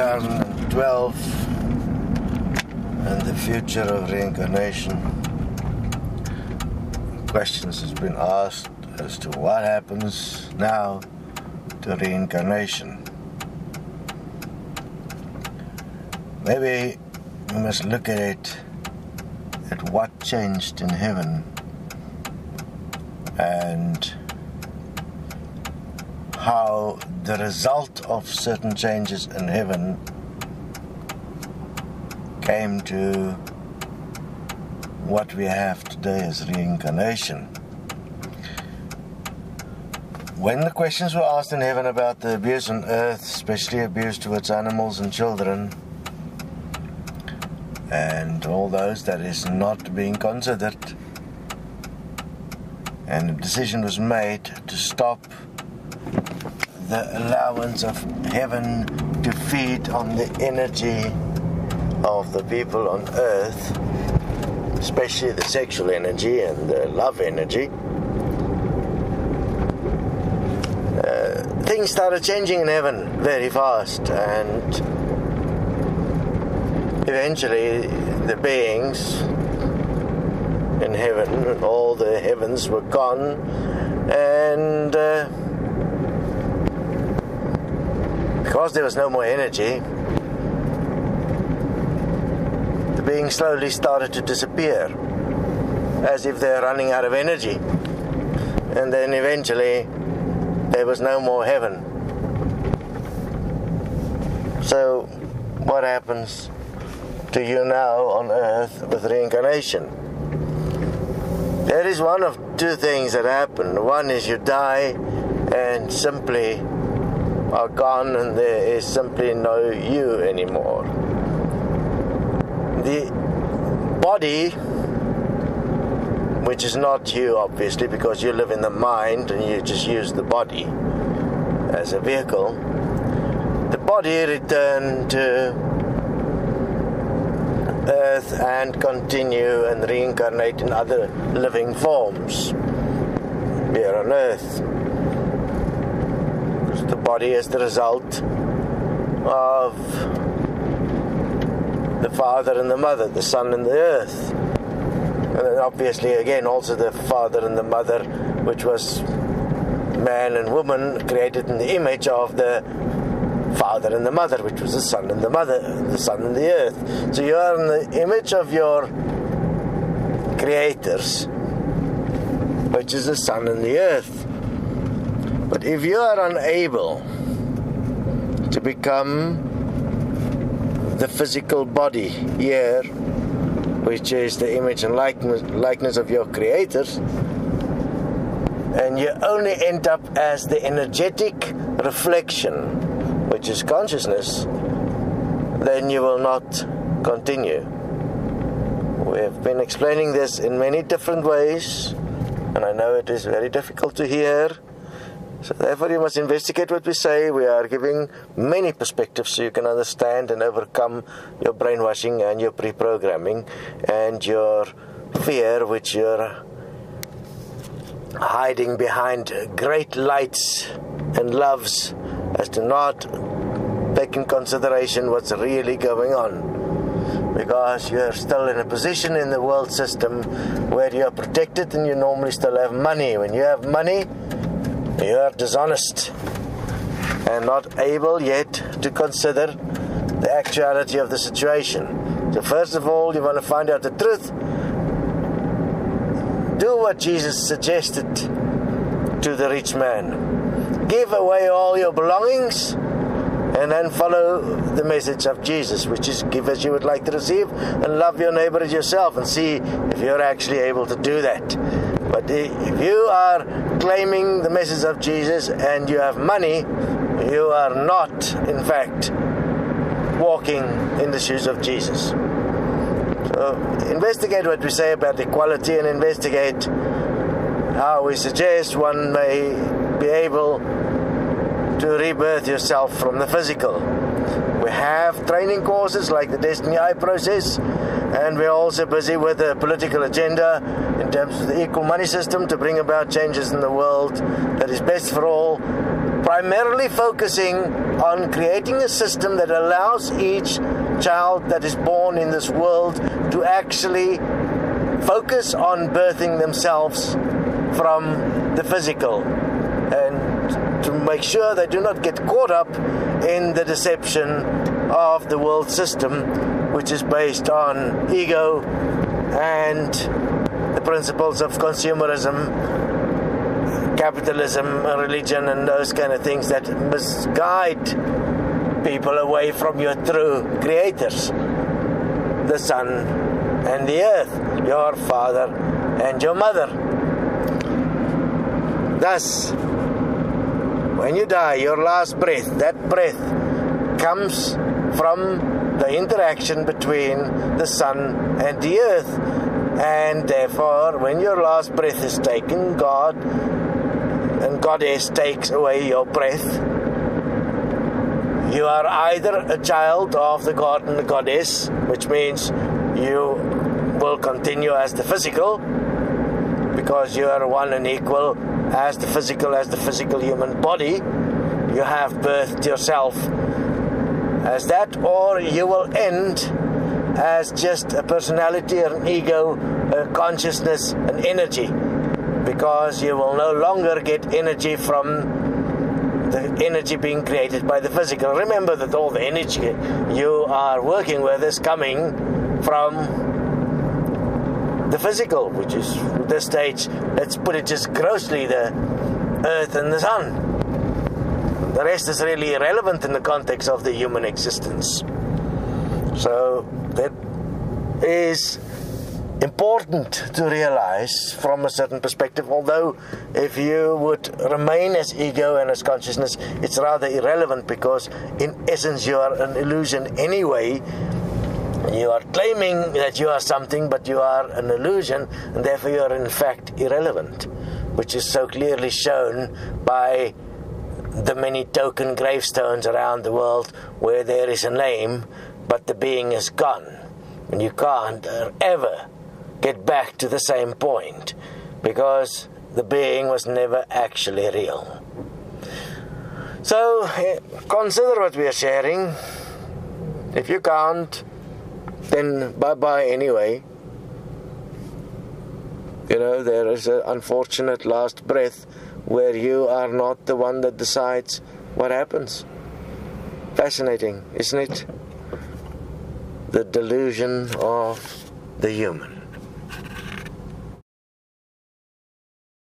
2012 and the future of reincarnation. Questions has been asked as to what happens now to reincarnation. Maybe we must look at it at what changed in heaven and how the result of certain changes in heaven came to what we have today as reincarnation. When the questions were asked in heaven about the abuse on earth, especially abuse towards animals and children, and all those that is not being considered, and a decision was made to stop the allowance of heaven to feed on the energy of the people on earth, especially the sexual energy and the love energy. Things started changing in heaven very fast, and eventually the beings in heaven, all the heavens were gone, and because there was no more energy, the beings slowly started to disappear, as if they're running out of energy. And then eventually there was no more heaven. So what happens to you now on earth with reincarnation? There is one of two things that happen. One is you die and simply are gone, and there is simply no you anymore. The body, which is not you obviously, because you live in the mind and you just use the body as a vehicle, the body returned to earth and continue and reincarnate in other living forms here on earth. The body is the result of the father and the mother, the sun and the earth. And then obviously again also the father and the mother, which was man and woman, created in the image of the father and the mother, which was the sun and the mother, the sun and the earth. So you are in the image of your creators, which is the sun and the earth. But if you are unable to become the physical body here, which is the image and likeness of your creators, and you only end up as the energetic reflection, which is consciousness, then you will not continue. We have been explaining this in many different ways, and I know it is very difficult to hear. So therefore you must investigate what we say. We are giving many perspectives so you can understand and overcome your brainwashing and your pre-programming and your fear, which you're hiding behind great lights and loves, as to not take in consideration what's really going on. Because you're still in a position in the world system where you're protected and you normally still have money. When you have money, you are dishonest and not able yet to consider the actuality of the situation. So first of all, you want to find out the truth. Do what Jesus suggested to the rich man. Give away all your belongings and then follow the message of Jesus, which is give as you would like to receive and love your neighbor as yourself, and see if you're actually able to do that. But if you are claiming the message of Jesus and you have money, you are not, in fact, walking in the shoes of Jesus. So investigate what we say about equality, and investigate how we suggest one may be able to rebirth yourself from the physical. We have training courses like the Desteni process, and we're also busy with the political agenda in terms of the equal money system to bring about changes in the world that is best for all, primarily focusing on creating a system that allows each child that is born in this world to actually focus on birthing themselves from the physical, and to make sure they do not get caught up in the deception of the world system, which is based on ego and the principles of consumerism, capitalism, religion, and those kind of things that misguide people away from your true creators, the sun and the earth, your father and your mother. Thus, when you die, your last breath, that breath comes from the interaction between the sun and the earth, and therefore when your last breath is taken, God and Goddess takes away your breath. You are either a child of the God and the Goddess, which means you will continue as the physical, because you are one and equal as the physical human body. You have birthed yourself as that, or you will end as just a personality, an ego, a consciousness, an energy, because you will no longer get energy from the energy being created by the physical. Remember that all the energy you are working with is coming from the physical, which is at this stage, let's put it just grossly, the earth and the sun. The rest is really irrelevant in the context of the human existence. So that is important to realize from a certain perspective, although if you would remain as ego and as consciousness, it's rather irrelevant, because in essence you are an illusion anyway. You are claiming that you are something, but you are an illusion, and therefore you are in fact irrelevant, which is so clearly shown by the many token gravestones around the world where there is a name, but the being is gone, and you can't ever get back to the same point, because the being was never actually real. So consider what we are sharing. If you can't, then bye-bye anyway. You know, there is an unfortunate last breath where you are not the one that decides what happens. Fascinating, isn't it? The delusion of the human.